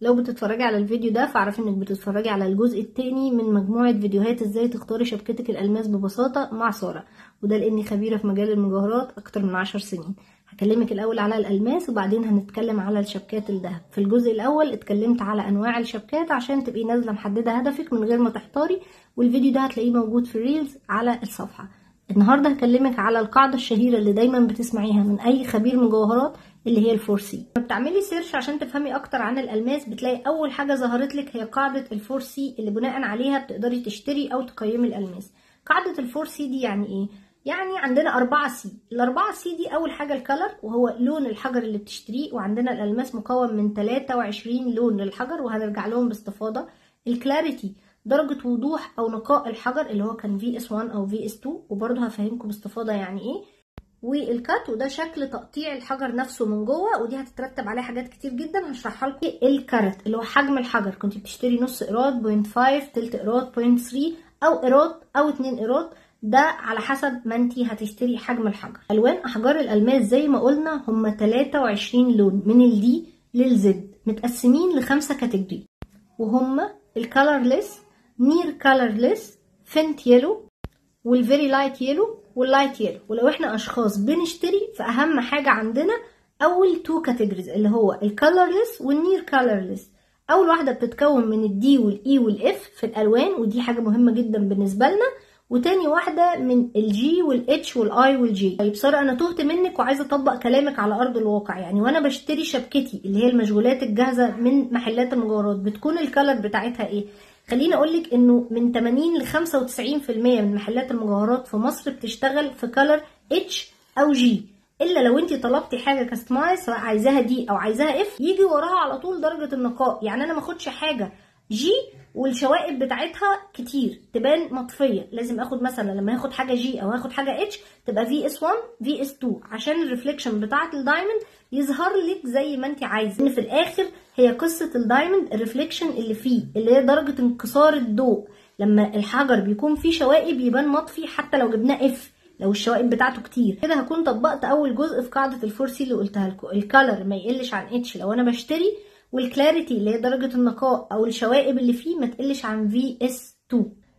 لو بتتفرجي على الفيديو ده فاعرفي انك بتتفرجي على الجزء الثاني من مجموعة فيديوهات ازاي تختاري شبكتك الالماس ببساطة مع سارة، وده لاني خبيرة في مجال المجوهرات اكتر من 10 سنين. هكلمك الاول على الالماس وبعدين هنتكلم على الشبكات الذهب. في الجزء الاول اتكلمت على انواع الشبكات عشان تبقي نازلة محددة هدفك من غير ما تحتاري، والفيديو ده هتلاقيه موجود في الريلز على الصفحة. النهاردة هكلمك على القاعدة الشهيرة اللي دايما بتسمعيها من اي خبير مجوهرات، اللي هي الفور سي. لما بتعملي سيرش عشان تفهمي اكتر عن الالماس بتلاقي اول حاجه ظهرت لك هي قاعده الفور سي، اللي بناء عليها بتقدري تشتري او تقيمي الالماس. قاعده الفور سي دي يعني ايه؟ يعني عندنا 4 سي. الاربعه سي دي اول حاجه الكلر، وهو لون الحجر اللي بتشتريه، وعندنا الالماس مكون من 23 لون للحجر وهنرجع لهم باستفاضه. الكلاريتي درجه وضوح او نقاء الحجر اللي هو كان VS1 او VS2، وبرضه هفهمكم باستفاضه يعني ايه. والكات، وده شكل تقطيع الحجر نفسه من جوه، ودي هتترتب عليه حاجات كتير جدا هشرحها لكم. الكارت اللي هو حجم الحجر، كنت بتشتري نص قيراط، 0.5، تلت قيراط، 0.3، او قيراط او 2 قيراط، ده على حسب ما انتي هتشتري حجم الحجر. الوان احجار الالماس زي ما قلنا هم 23 لون من الدي للزد، متقسمين ل5 كاتيجوري، وهم الكالرلس، نير كالرلس، فينت يلو، والفيري لايت يلو، واللايت يلو. ولو احنا اشخاص بنشتري فاهم حاجه عندنا اول 2 كاتيجوريز اللي هو الكالرلس والنير كالرلس. اول واحده بتتكون من الدي والاي والاف في الالوان، ودي حاجه مهمه جدا بالنسبه لنا. وتاني واحده من الجي والاتش والاي والجي. طيب ساره، انا تهت منك وعايزه اطبق كلامك على ارض الواقع. يعني وانا بشتري شبكتي اللي هي المشغولات الجاهزه من محلات المجوهرات بتكون الكالر بتاعتها ايه؟ خليني اقولك انه من 80 ل 95% من محلات المجوهرات في مصر بتشتغل في كلر اتش او جي، الا لو انت طلبتي حاجه كاستمايز سواء عايزاها دي او عايزاها اف يجي وراها على طول درجه النقاء. يعني انا ما اخدش حاجه جي والشوائب بتاعتها كتير تبان مطفيه، لازم اخد مثلا لما هاخد حاجه جي او هاخد حاجه اتش تبقى VS1 VS2 عشان الريفليكشن بتاعه الدايموند يظهر لك زي ما انت عايزه. ان في الاخر هي قصه الدايموند الريفليكشن اللي فيه، اللي هي درجه انكسار الضوء. لما الحجر بيكون فيه شوائب يبان مطفي حتى لو جبناه اف، لو الشوائب بتاعته كتير. كده هكون طبقت اول جزء في قاعده الفور سي اللي قلتها لكم. الكالر ما يقلش عن اتش لو انا بشتري، والكلاريتي اللي هي درجه النقاء او الشوائب اللي فيه ما تقلش عن VS2.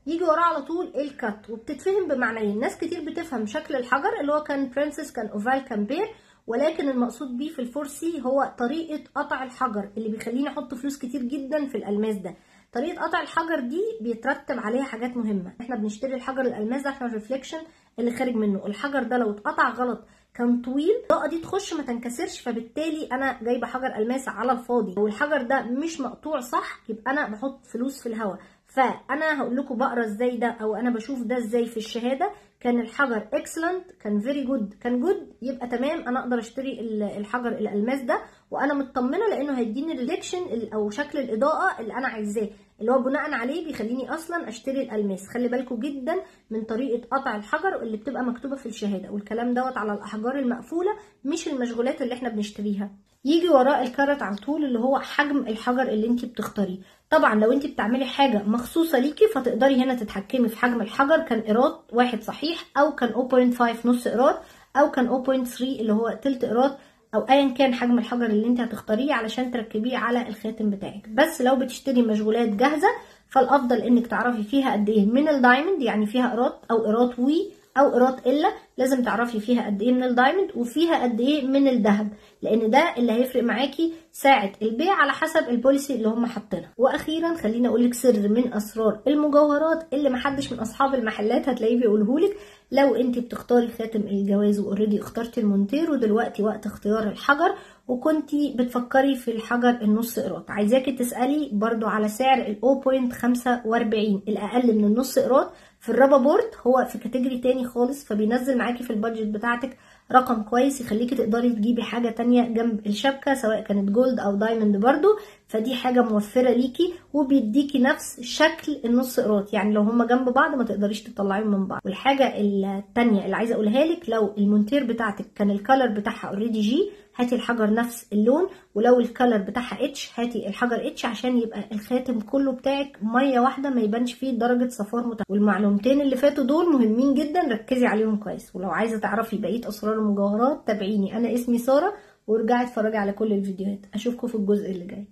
يجي وراه على طول الكات، وبتتفهم بمعنيين. ناس كتير بتفهم شكل الحجر اللي هو كان برنسس، كان اوفال، كان بير، ولكن المقصود بيه في الفور سي هو طريقه قطع الحجر اللي بيخليني احط فلوس كتير جدا في الالماس ده. طريقه قطع الحجر دي بيترتب عليها حاجات مهمه. احنا بنشتري الحجر الالماس ده عشان الريفليكشن اللي خارج منه. الحجر ده لو اتقطع غلط كان طويل، الاضاءه دي تخش ما تنكسرش، فبالتالي انا جايبه حجر الماس على الفاضي. لو الحجر ده مش مقطوع صح يبقى انا بحط فلوس في الهواء. فانا هقول لكم بقرا ازاي ده، او انا بشوف ده ازاي في الشهاده. كان الحجر اكسلنت، كان فيري جود، كان جود، يبقى تمام انا اقدر اشتري الحجر الالماس ده وانا مطمنه، لانه هيديني الريفليكشن او شكل الاضاءه اللي انا عايزاه، اللي هو بناء عليه بيخليني اصلا اشتري الالماس. خلي بالكم جدا من طريقه قطع الحجر اللي بتبقى مكتوبه في الشهاده، والكلام دوت على الاحجار المقفوله مش المشغولات اللي احنا بنشتريها. يجي وراء الكارت على طول اللي هو حجم الحجر اللي انت بتختاريه. طبعا لو انت بتعملي حاجه مخصوصه ليكي فتقدري هنا تتحكمي في حجم الحجر، كان قيراط واحد صحيح، او كان 0.5 نص قيراط، او كان 0.3 اللي هو تلت قيراط، او ايا كان حجم الحجر اللي انت هتختاريه علشان تركبيه على الخاتم بتاعك. بس لو بتشتري مشغولات جاهزه فالافضل انك تعرفي فيها قد ايه من الدايموند، يعني فيها قيراط او قيراط وي او قيراط الا، لازم تعرفي فيها قد ايه من الدايموند وفيها قد ايه من الذهب، لان ده اللي هيفرق معاكي ساعه البيع على حسب البوليسي اللي هم حاطينها. واخيرا خليني اقول لك سر من اسرار المجوهرات اللي محدش من اصحاب المحلات هتلاقيه بيقولهولك. لو انت بتختاري خاتم الجواز واوريدي اخترتي المونتير ودلوقتي وقت اختيار الحجر، وكنتي بتفكري في الحجر النص قيراط، عايزاكي تسالي برضو على سعر ال 0.45 الاقل من النص قيراط في الرابا بورت. هو في كاتيجوري تاني خالص، فبينزل معاكي في البادجت بتاعتك رقم كويس يخليكي تقدري تجيبي حاجه تانية جنب الشبكه سواء كانت جولد او دايموند برضو. فدي حاجه موفره ليكي وبيديكي نفس شكل النص قيراط، يعني لو هما جنب بعض ما تقدريش تطلعيهم من بعض. والحاجه التانية اللي عايزه اقولها لك، لو المونتير بتاعتك كان الكالر بتاعها اوريدي جي هاتي الحجر نفس اللون، ولو الكالر بتاعها اتش هاتي الحجر اتش عشان يبقى الخاتم كله بتاعك ميه واحده ما يبانش فيه درجه صفار متغيره. والمعلومتين اللي فاتوا دول مهمين جدا، ركزي عليهم كويس. ولو عايزه تعرفي بقيه اسرار المجوهرات تابعيني، انا اسمي ساره، وارجعي اتفرجي على كل الفيديوهات. اشوفكم في الجزء اللي جاي.